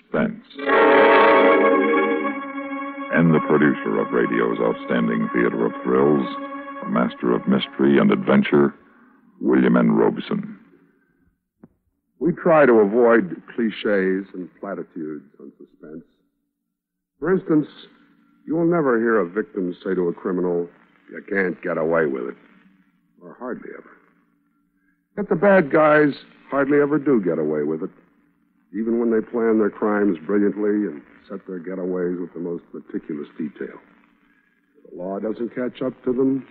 Suspense. And the producer of radio's outstanding theater of thrills, a master of mystery and adventure, William N. Robeson. We try to avoid cliches and platitudes on Suspense. For instance, you will never hear a victim say to a criminal, "You can't get away with it." Or hardly ever. Yet the bad guys hardly ever do get away with it, even when they plan their crimes brilliantly and set their getaways with the most meticulous detail. If the law doesn't catch up to them,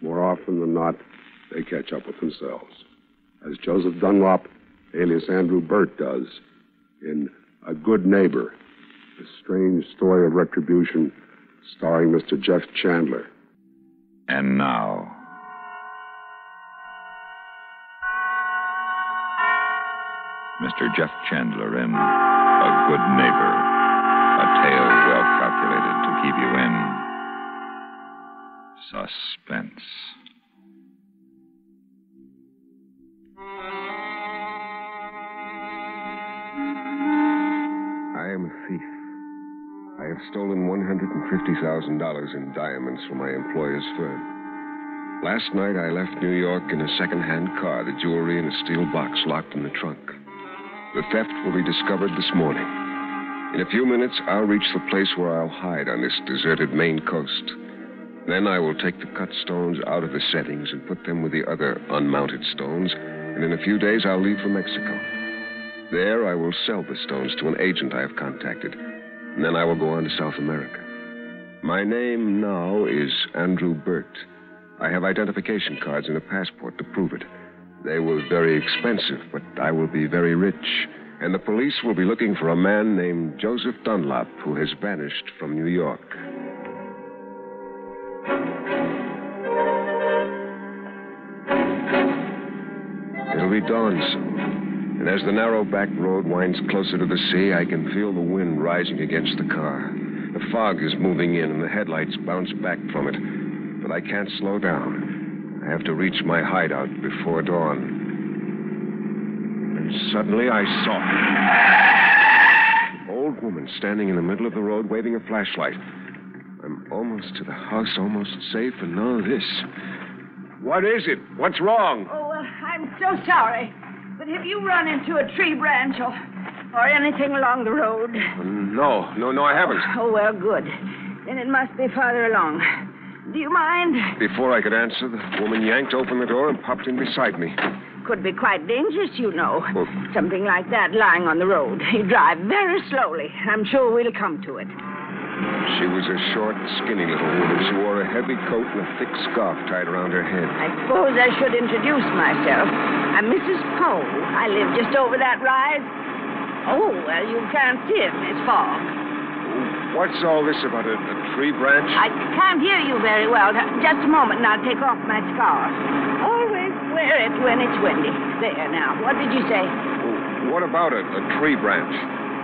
more often than not, they catch up with themselves. As Joseph Dunlop, alias Andrew Burt, does in A Good Neighbor, a strange story of retribution starring Mr. Jeff Chandler. And now, Mr. Jeff Chandler in A Good Neighbor, a tale well calculated to keep you in suspense. I am a thief. I have stolen $150,000 in diamonds from my employer's firm. Last night, I left New York in a second-hand car, the jewelry in a steel box locked in the trunk. The theft will be discovered this morning. In a few minutes, I'll reach the place where I'll hide on this deserted Maine coast. Then I will take the cut stones out of the settings and put them with the other unmounted stones, and in a few days, I'll leave for Mexico. There, I will sell the stones to an agent I have contacted, and then I will go on to South America. My name now is Andrew Burt. I have identification cards and a passport to prove it. They were very expensive, but I will be very rich, and the police will be looking for a man named Joseph Dunlop who has vanished from New York. It'll be dawn soon, and as the narrow back road winds closer to the sea, I can feel the wind rising against the car. The fog is moving in, and the headlights bounce back from it, but I can't slow down. I have to reach my hideout before dawn. And suddenly I saw an old woman standing in the middle of the road waving a flashlight. I'm almost to the house, almost safe, and now this. What is it? What's wrong? Oh, I'm so sorry. But have you run into a tree branch or anything along the road? No, I haven't. Oh, well, good. Then it must be farther along. Do you mind? Before I could answer, the woman yanked open the door and popped in beside me. Could be quite dangerous, you know. Well, something like that lying on the road. You drive very slowly. I'm sure we'll come to it. She was a short, skinny little woman. She wore a heavy coat and a thick scarf tied around her head. I suppose I should introduce myself. I'm Mrs. Poe. I live just over that rise. Oh, well, you can't see it in this fog. What's all this about a tree branch? I can't hear you very well. Just a moment and I'll take off my scarf. Always wear it when it's windy. There, now. What did you say? What about a tree branch?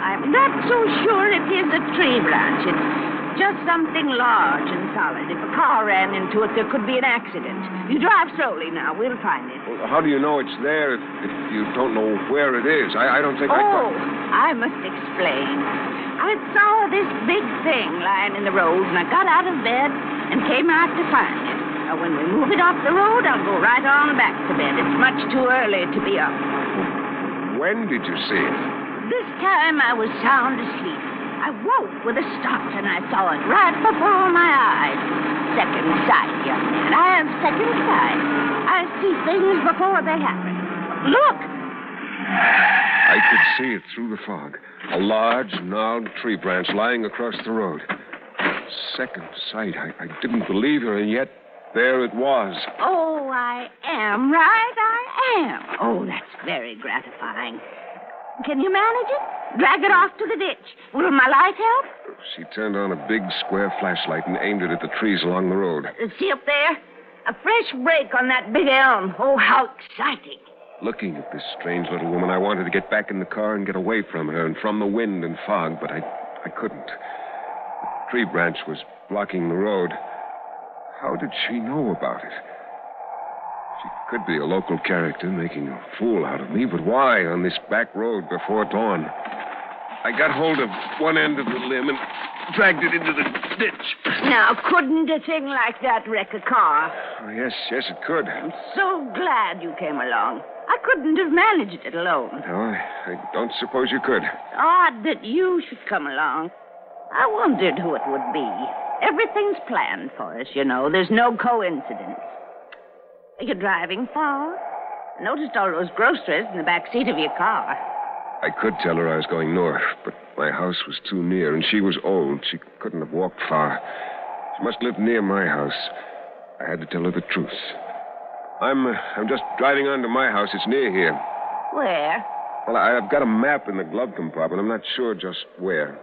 I'm not so sure it is a tree branch. It's just something large and solid. If a car ran into it, there could be an accident. You drive slowly now. We'll find it. Well, how do you know it's there if you don't know where it is? I don't think I must explain. I saw this big thing lying in the road, and I got out of bed and came out to find it. Now, when we move it off the road, I'll go right on back to bed. It's much too early to be up. When did you see it? This time I was sound asleep. I woke with a start, and I saw it right before my eyes. Second sight, young man. I have second sight. I see things before they happen. Look! I could see it through the fog. A large, gnarled tree branch lying across the road. Second sight. I didn't believe her, and yet there it was. Oh, I am right. I am. Oh, that's very gratifying. Can you manage it? Drag it off to the ditch. Will my light help? She turned on a big square flashlight and aimed it at the trees along the road. See up there? A fresh break on that big elm. Oh, how exciting. Looking at this strange little woman, I wanted to get back in the car and get away from her and from the wind and fog, but I couldn't. The tree branch was blocking the road. How did she know about it? She could be a local character making a fool out of me, but why on this back road before dawn? I got hold of one end of the limb and dragged it into the ditch. Now, couldn't a thing like that wreck a car? Oh, yes, it could. I'm so glad you came along. I couldn't have managed it alone. No, I don't suppose you could. Odd that you should come along. I wondered who it would be. Everything's planned for us, you know. There's no coincidence. Are you driving far? I noticed all those groceries in the back seat of your car. I could tell her I was going north, but my house was too near, and she was old. She couldn't have walked far. She must live near my house. I had to tell her the truth. I'm just driving on to my house. It's near here. Where? Well, I've got a map in the glove compartment. I'm not sure just where.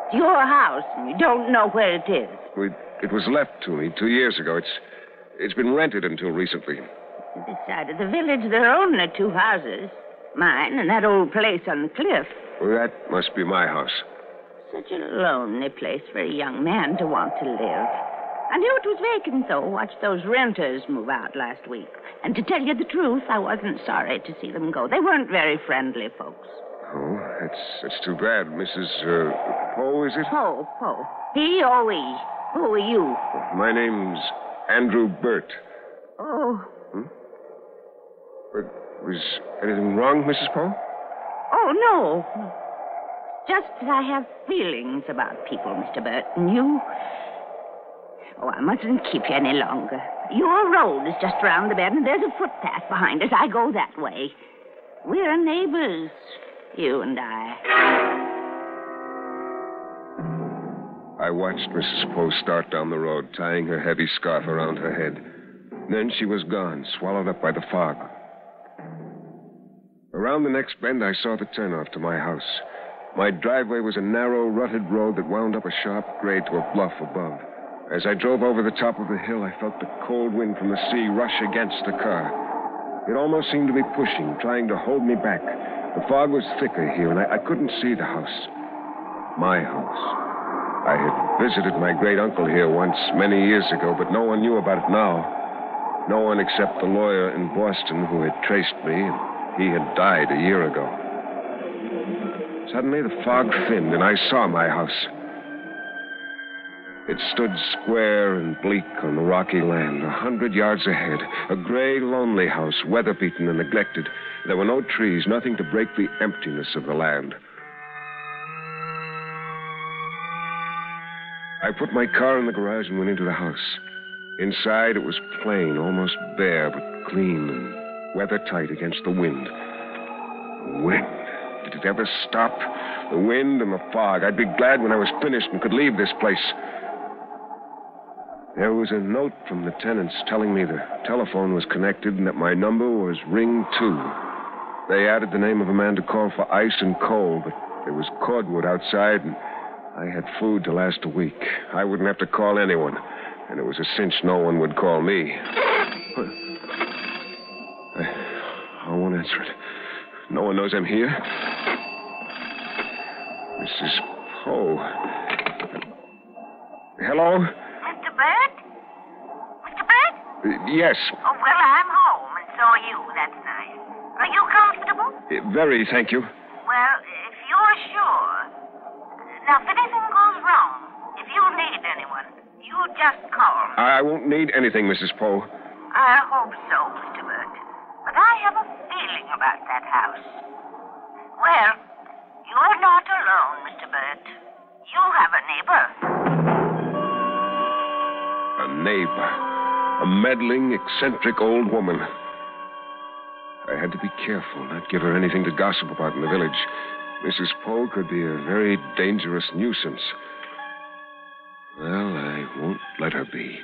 It's your house, and you don't know where it is. It was left to me 2 years ago. It's been rented until recently. On this side of the village, there are only 2 houses. Mine and that old place on the cliff. Well, that must be my house. Such a lonely place for a young man to want to live. I knew it was vacant, though. Watched those renters move out last week. And to tell you the truth, I wasn't sorry to see them go. They weren't very friendly folks. Oh, that's too bad. Mrs. Poe, is it? Poe. P-O-E. Who are you? My name's Andrew Burt. Oh. But was anything wrong, Mrs. Poe? Oh, no. Just that I have feelings about people, Mr. Burt. And you... Oh, I mustn't keep you any longer. Your road is just round the bend, and there's a footpath behind us. I go that way. We're neighbors, you and I. I watched Mrs. Poe start down the road, tying her heavy scarf around her head. Then she was gone, swallowed up by the fog. Around the next bend, I saw the turnoff to my house. My driveway was a narrow, rutted road that wound up a sharp grade to a bluff above. As I drove over the top of the hill, I felt the cold wind from the sea rush against the car. It almost seemed to be pushing, trying to hold me back. The fog was thicker here, and I couldn't see the house. My house. I had visited my great-uncle here once, many years ago, but no one knew about it now. No one except the lawyer in Boston who had traced me, and he had died a year ago. Suddenly, the fog thinned, and I saw my house. It stood square and bleak on the rocky land, 100 yards ahead. A gray, lonely house, weather-beaten and neglected. There were no trees, nothing to break the emptiness of the land. I put my car in the garage and went into the house. Inside, it was plain, almost bare, but clean and weather-tight against the wind. The wind. Did it ever stop? The wind and the fog. I'd be glad when I was finished and could leave this place. There was a note from the tenants telling me the telephone was connected and that my number was ring 2. They added the name of a man to call for ice and coal, but there was cordwood outside, and I had food to last a week. I wouldn't have to call anyone, and it was a cinch no one would call me. I won't answer it. No one knows I'm here. Mrs. Poe. Hello? Mr. Burt? Mr. Burt? Yes. Oh, well, I'm home, and so are you. That's nice. Are you comfortable? Very, thank you. Well, if you're sure. Now, if anything goes wrong, if you need anyone, you just call me. I won't need anything, Mrs. Poe. I hope so, Mr. Burt. But I have a feeling about that house. Well, you're not alone, Mr. Burt. You have a neighbor. A neighbor. A meddling, eccentric old woman. I had to be careful, not give her anything to gossip about in the village. Mrs. Poe could be a very dangerous nuisance. Well, I won't let her be.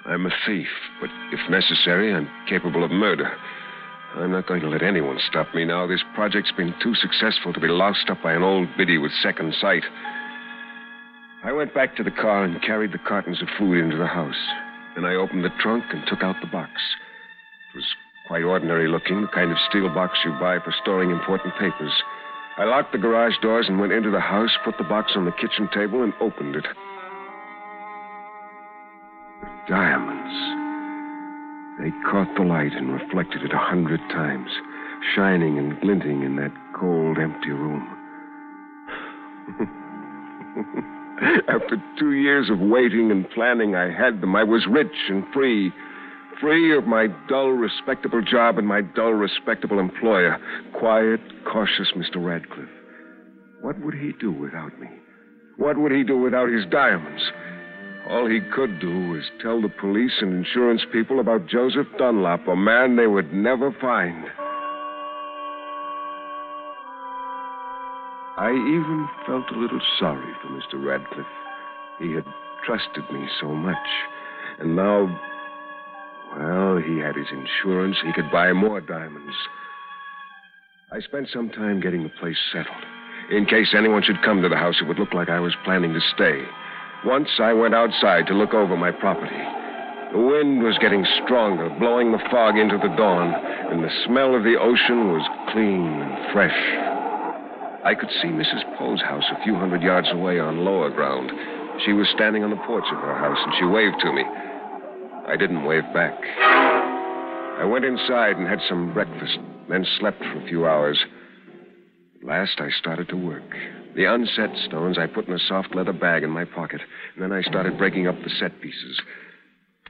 I'm a thief, but if necessary, I'm capable of murder. I'm not going to let anyone stop me now. This project's been too successful to be loused up by an old biddy with second sight. I went back to the car and carried the cartons of food into the house. Then I opened the trunk and took out the box. It was quite ordinary looking, the kind of steel box you buy for storing important papers. I locked the garage doors and went into the house, put the box on the kitchen table, and opened it. The diamonds. They caught the light and reflected it 100 times, shining and glinting in that cold, empty room. After 2 years of waiting and planning, I had them. I was rich and free. Free of my dull, respectable job and my dull, respectable employer. Quiet, cautious Mr. Radcliffe. What would he do without me? What would he do without his diamonds? All he could do was tell the police and insurance people about Joseph Dunlop, a man they would never find. I even felt a little sorry for Mr. Radcliffe. He had trusted me so much. And now, well, he had his insurance. He could buy more diamonds. I spent some time getting the place settled. In case anyone should come to the house, it would look like I was planning to stay. Once I went outside to look over my property. The wind was getting stronger, blowing the fog into the dawn, and the smell of the ocean was clean and fresh. I could see Mrs. Poe's house a few hundred yards away on lower ground. She was standing on the porch of her house, and she waved to me. I didn't wave back. I went inside and had some breakfast, then slept for a few hours. At last, I started to work. The unset stones I put in a soft leather bag in my pocket, and then I started breaking up the set pieces.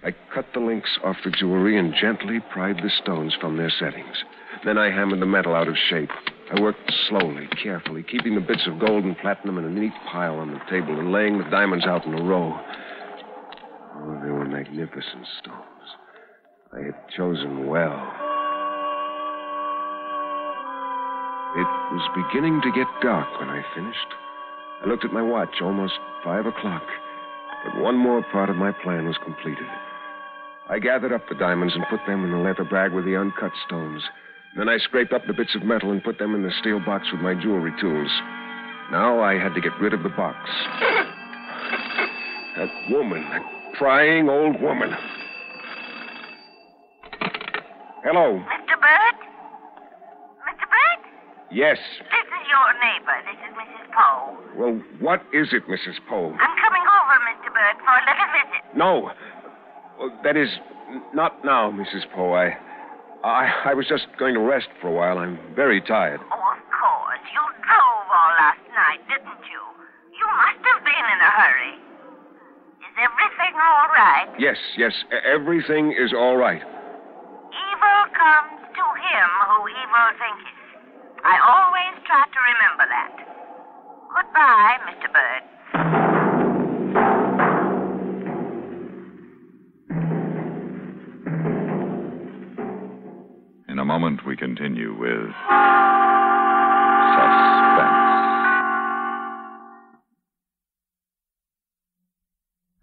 I cut the links off the jewelry and gently pried the stones from their settings. Then I hammered the metal out of shape. I worked slowly, carefully, keeping the bits of gold and platinum in a neat pile on the table and laying the diamonds out in a row. Oh, they were magnificent stones. I had chosen well. It was beginning to get dark when I finished. I looked at my watch, almost 5 o'clock. But one more part of my plan was completed. I gathered up the diamonds and put them in the leather bag with the uncut stones. Then I scraped up the bits of metal and put them in the steel box with my jewelry tools. Now I had to get rid of the box. That woman, that prying old woman. Hello. Mr. Bird? Mr. Bird? Yes. This is your neighbor. This is Mrs. Poe. Well, what is it, Mrs. Poe? I'm coming over, Mr. Bird, for a little visit. No. Well, that is, not now, Mrs. Poe. I was just going to rest for a while. I'm very tired. Oh, of course. You drove all last night, didn't you? You must have been in a hurry. Is everything all right? Yes. Everything is all right. Evil comes to him who evil thinketh. I always try to remember that. Goodbye, Mr. Bird. In a moment, we continue with Suspense.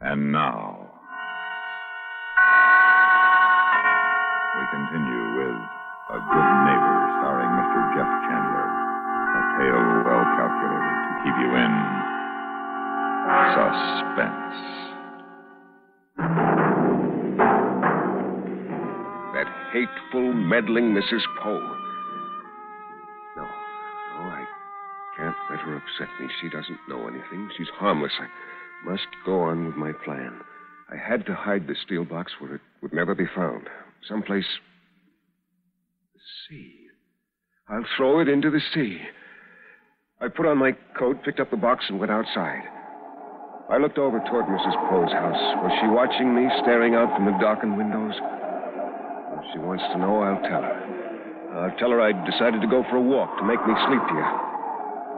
And now, we continue with A Good Neighbor, starring Mr. Jeff Chandler. A tale well calculated to keep you in suspense. That hateful, meddling Mrs. Poe. No, I can't let her upset me. She doesn't know anything. She's harmless. I must go on with my plan. I had to hide the steel box where it would never be found. Someplace. The sea. I'll throw it into the sea. I put on my coat, picked up the box, and went outside. I looked over toward Mrs. Poe's house. Was she watching me, staring out from the darkened windows? If she wants to know, I'll tell her. I'll tell her I decided to go for a walk to make me sleepier.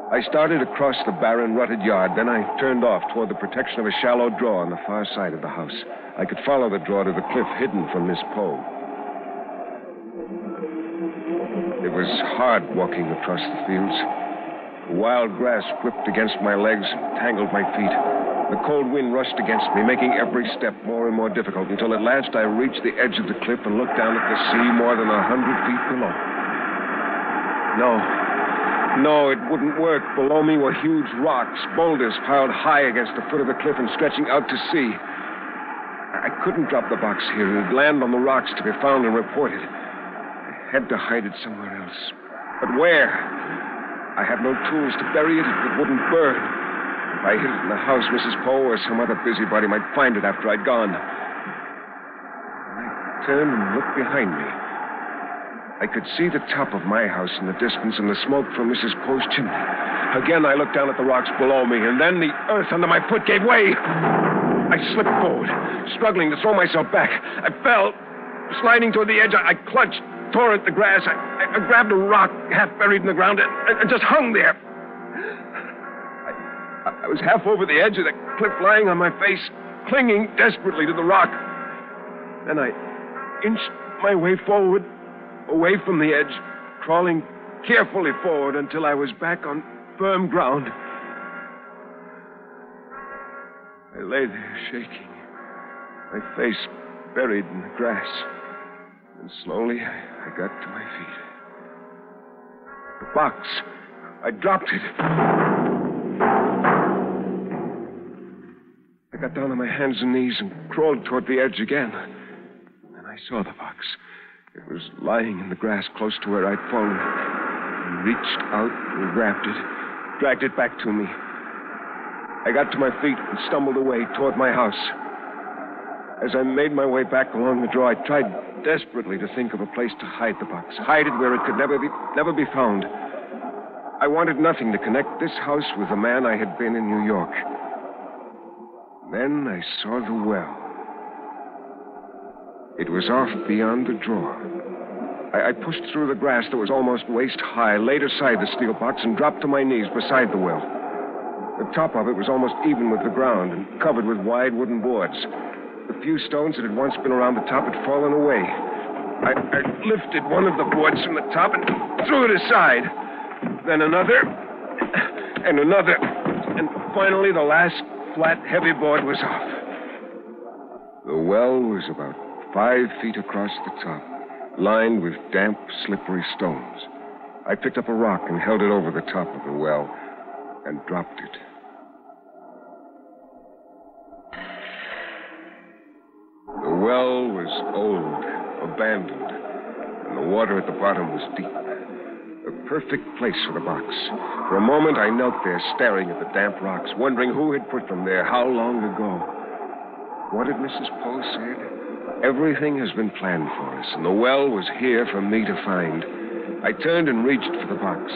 I started across the barren, rutted yard. Then I turned off toward the protection of a shallow draw on the far side of the house. I could follow the draw to the cliff hidden from Miss Poe. It was hard walking across the fields. The wild grass whipped against my legs and tangled my feet. The cold wind rushed against me, making every step more and more difficult, until at last I reached the edge of the cliff and looked down at the sea more than 100 feet below. No, it wouldn't work. Below me were huge rocks, boulders piled high against the foot of the cliff and stretching out to sea. I couldn't drop the box here. It would land on the rocks to be found and reported. I had to hide it somewhere else. But where? I had no tools to bury it. It wouldn't burn. If I hid it in the house, Mrs. Poe or some other busybody might find it after I'd gone. I turned and looked behind me. I could see the top of my house in the distance and the smoke from Mrs. Poe's chimney. Again, I looked down at the rocks below me, and then the earth under my foot gave way. I slipped forward, struggling to throw myself back. I fell, sliding toward the edge. I clutched, tore at the grass. I grabbed a rock half buried in the ground and just hung there. I was half over the edge of the cliff, lying on my face, clinging desperately to the rock. Then I inched my way forward, away from the edge, crawling carefully forward until I was back on firm ground. I lay there shaking, my face buried in the grass. And slowly I got to my feet. The box. I dropped it. I got down on my hands and knees and crawled toward the edge again. And I saw the box. It was lying in the grass close to where I'd fallen. I reached out and grabbed it, dragged it back to me. I got to my feet and stumbled away toward my house. As I made my way back along the draw, I tried desperately to think of a place to hide the box, hide it where it could never be found. I wanted nothing to connect this house with the man I had been in New York. Then I saw the well. It was off beyond the draw. I pushed through the grass that was almost waist high, laid aside the steel box, and dropped to my knees beside the well. The top of it was almost even with the ground and covered with wide wooden boards. The few stones that had once been around the top had fallen away. I lifted one of the boards from the top and threw it aside. Then another, and another, and finally the last flat, heavy board was off. The well was about 5 feet across the top, lined with damp, slippery stones. I picked up a rock and held it over the top of the well and dropped it. The well was old, abandoned, and the water at the bottom was deep. A perfect place for the box. For a moment, I knelt there staring at the damp rocks, wondering who had put them there, how long ago. What had Mrs. Poe said? Everything has been planned for us, and the well was here for me to find. I turned and reached for the box.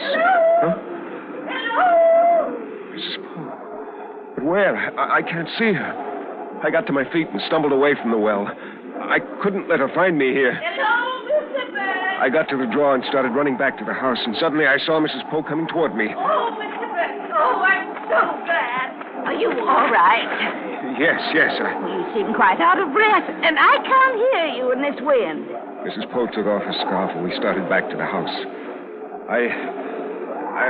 Huh? Mrs. Poe. But where? I can't see her. I got to my feet and stumbled away from the well. I couldn't let her find me here. Hello, Mr. Bird. I got to the drawer and started running back to the house, and suddenly I saw Mrs. Poe coming toward me. Oh, Mr. Bird. Oh, I'm so glad. Are you all right? Yes. You seem quite out of breath, and I can't hear you in this wind. Mrs. Poe took off her scarf, and we started back to the house. I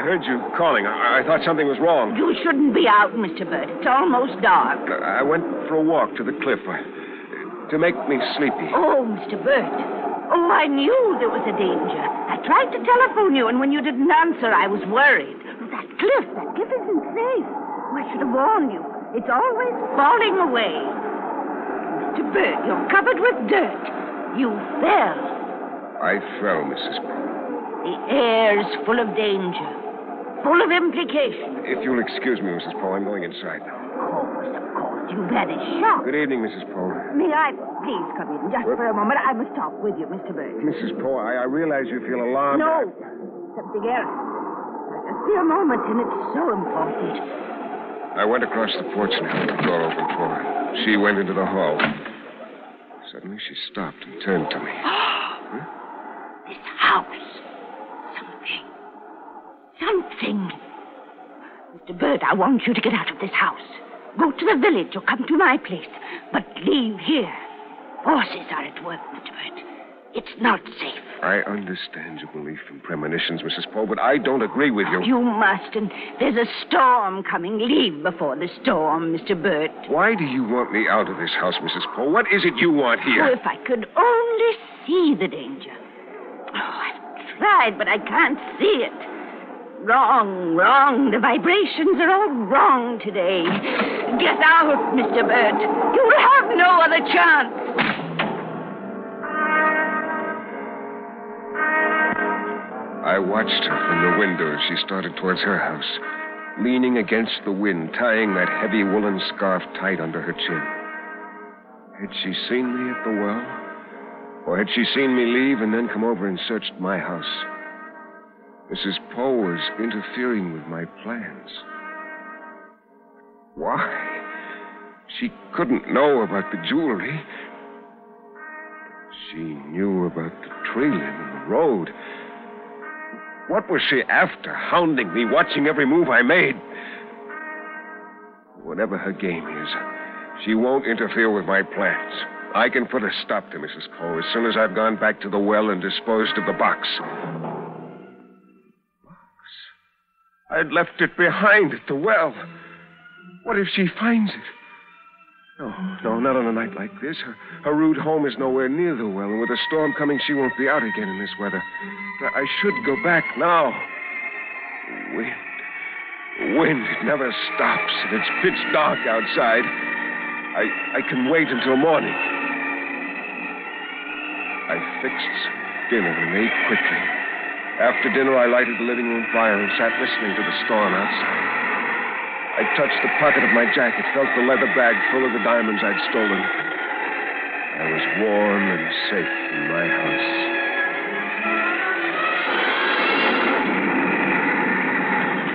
heard you calling. I thought something was wrong. You shouldn't be out, Mr. Bird. It's almost dark. I went for a walk to the cliff to make me sleepy. Oh, Mr. Bird. Oh, I knew there was a danger. I tried to telephone you, and when you didn't answer, I was worried. That cliff isn't safe. Oh, I should have warned you. It's always falling away. Mr. Bird, you're covered with dirt. You fell. I fell, Mrs. Poe. The air's full of danger, full of implications. If you'll excuse me, Mrs. Poe, I'm going inside now. Of course. You've had a shock. Good evening, Mrs. Poe. May I please come in just for a moment? I must talk with you, Mr. Bird. Mrs. Poe, I realize you feel alarmed. No, something else. Just for a moment, and it's so important. I went across the porch and held the door open for her. She went into the hall. Suddenly, she stopped and turned to me. This house. Something. Mr. Bird, I want you to get out of this house. Go to the village or come to my place. But leave here. Forces are at work, Mr. Bird. It's not safe. I understand your belief in premonitions, Mrs. Poe, but I don't agree with you. You must, and there's a storm coming. Leave before the storm, Mr. Bird. Why do you want me out of this house, Mrs. Poe? What is it you want here? Oh, if I could only see the danger. Oh, I've tried, but I can't see it. Wrong. The vibrations are all wrong today. Get out, Mr. Bird. You'll have no other chance. I watched her from the window as she started towards her house, leaning against the wind, tying that heavy woolen scarf tight under her chin. Had she seen me at the well? Or had she seen me leave and then come over and searched my house? Mrs. Poe was interfering with my plans. Why? She couldn't know about the jewelry. She knew about the trailing and the road. What was she after, hounding me, watching every move I made? Whatever her game is, she won't interfere with my plans. I can put a stop to Mrs. Poe as soon as I've gone back to the well and disposed of the box. I'd left it behind at the well. What if she finds it? No, not on a night like this. Her rude home is nowhere near the well, and with a storm coming, she won't be out again in this weather. But I should go back now. Wind, it never stops, and it's pitch dark outside. I can wait until morning. I fixed some dinner and ate quickly. After dinner, I lighted the living room fire and sat listening to the storm outside. I touched the pocket of my jacket, felt the leather bag full of the diamonds I'd stolen. I was warm and safe in my house.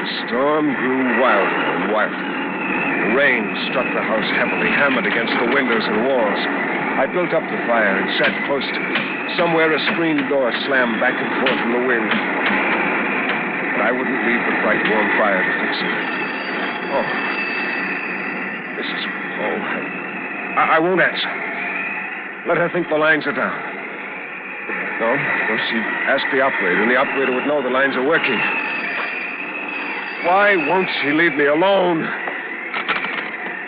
The storm grew wilder and wilder. The rain struck the house heavily, hammered against the windows and walls. I built up the fire and sat close to it. Somewhere a screen door slammed back and forth in the wind. But I wouldn't leave the bright, warm fire to fix it. Oh, Mrs. Poe, I won't answer. Let her think the lines are down. No, she'd ask the operator, and the operator would know the lines are working. Why won't she leave me alone?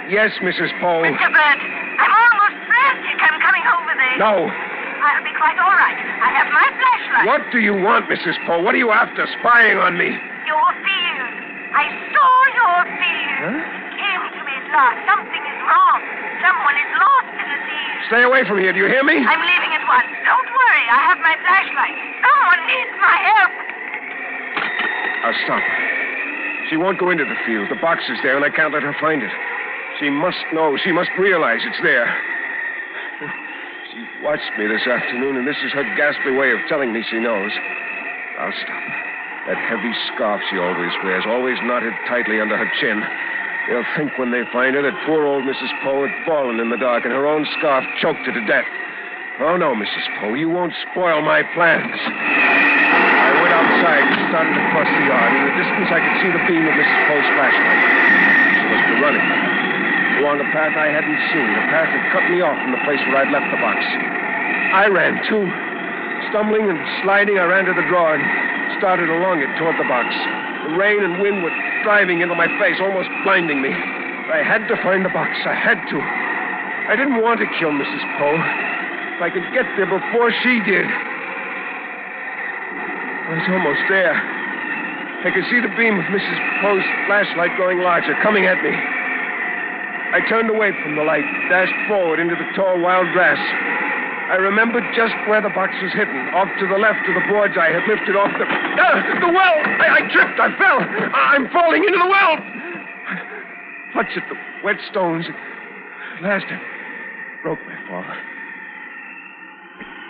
Yes, Mrs. Poe. Mr. Bert, I'm almost frantic. I'm coming over there. No. I'll be quite all right. I have my flashlight. What do you want, Mrs. Poe? What are you after, spying on me? Your fears. I saw your fears. Huh? It came to me at last. Something is wrong. Someone is lost in the sea. Stay away from here. Do you hear me? I'm leaving at once. Don't worry. I have my flashlight. Someone needs my help. I'll stop her. She won't go into the field. The box is there, and I can't let her find it. She must know. She must realize it's there. She watched me this afternoon, and this is her ghastly way of telling me she knows. I'll stop her. That heavy scarf she always wears, always knotted tightly under her chin. They'll think when they find her that poor old Mrs. Poe had fallen in the dark and her own scarf choked her to death. Oh, no, Mrs. Poe, you won't spoil my plans. I went outside and started across the yard. In the distance, I could see the beam of Mrs. Poe's flashlight. She must be running. Along a path I hadn't seen, a path that cut me off from the place where I'd left the box. I ran, too. Stumbling and sliding, I ran to the drawer and started along it toward the box. The rain and wind were driving into my face, almost blinding me. I had to find the box. I had to. I didn't want to kill Mrs. Poe. If I could get there before she did. I was almost there. I could see the beam of Mrs. Poe's flashlight growing larger, coming at me. I turned away from the light, dashed forward into the tall wild grass. I remembered just where the box was hidden, off to the left of the boards I had lifted off the well! I tripped, I fell! I'm falling into the well! I clutched at the wet stones. At last, I broke my fall. I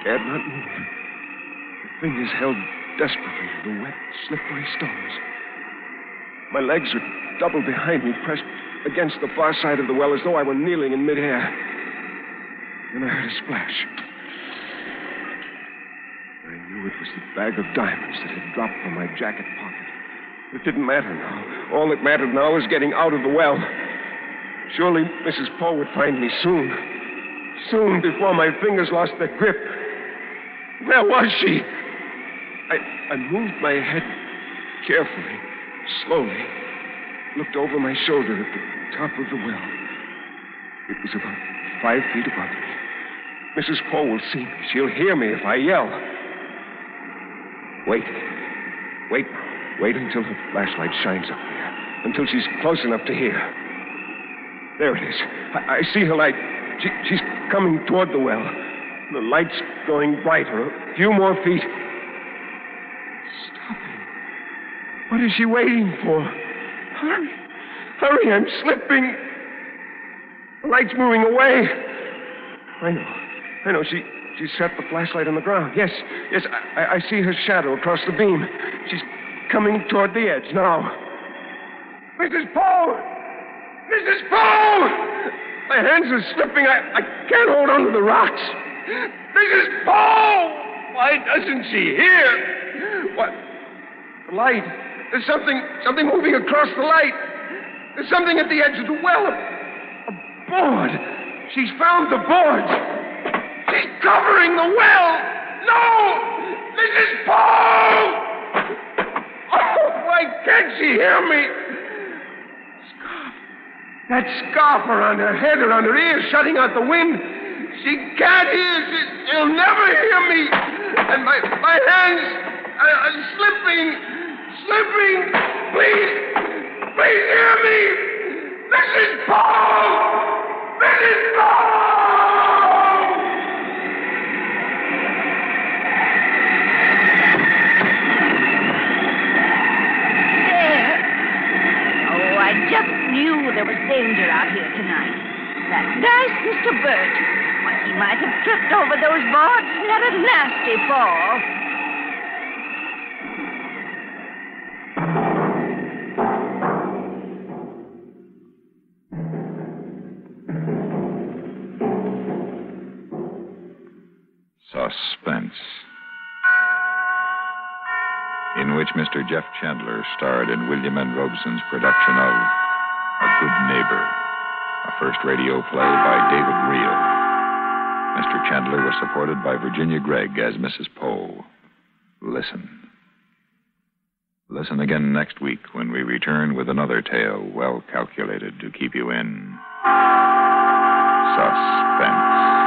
dared not move. My fingers held desperately to the wet, slippery stones. My legs were doubled behind me, pressed against the far side of the well as though I were kneeling in midair. Then I heard a splash. I knew it was the bag of diamonds that had dropped from my jacket pocket. It didn't matter now. All that mattered now was getting out of the well. Surely Mrs. Poe would find me soon. Soon, before my fingers lost their grip. Where was she? I moved my head carefully, slowly, looked over my shoulder at the top of the well. It was about 5 feet above me. Mrs. Poe will see me. She'll hear me if I yell. Wait until her flashlight shines up there, until she's close enough to hear. There it is. I see her light. She's coming toward the well. The light's going brighter. A few more feet. Stopping. What is she waiting for? Hurry, I'm slipping. The light's moving away. I know. She set the flashlight on the ground. Yes, I see her shadow across the beam. She's coming toward the edge now. Mrs. Poe! Mrs. Poe! My hands are slipping. I can't hold on to the rocks. Mrs. Poe! Why doesn't she hear? What? The light. There's something moving across the light. There's something at the edge of the well. A board. She's found the boards. She's covering the well. No! Mrs. Poe! Oh, why can't she hear me? Scarf. That scarf around her head, around her ears, shutting out the wind. She can't hear. She'll never hear me. And my hands are slipping. Please hear me. Mrs. Poe! Mrs. Poe! There. Oh, I just knew there was danger out here tonight. That nice Mr. Burt. Why, he might have tripped over those boards and had a nasty fall. Suspense, in which Mr. Jeff Chandler starred in William N. Robeson's production of A Good Neighbor, a first radio play by David Reel. Mr. Chandler was supported by Virginia Gregg as Mrs. Poe. Listen. Listen again next week when we return with another tale well calculated to keep you in suspense.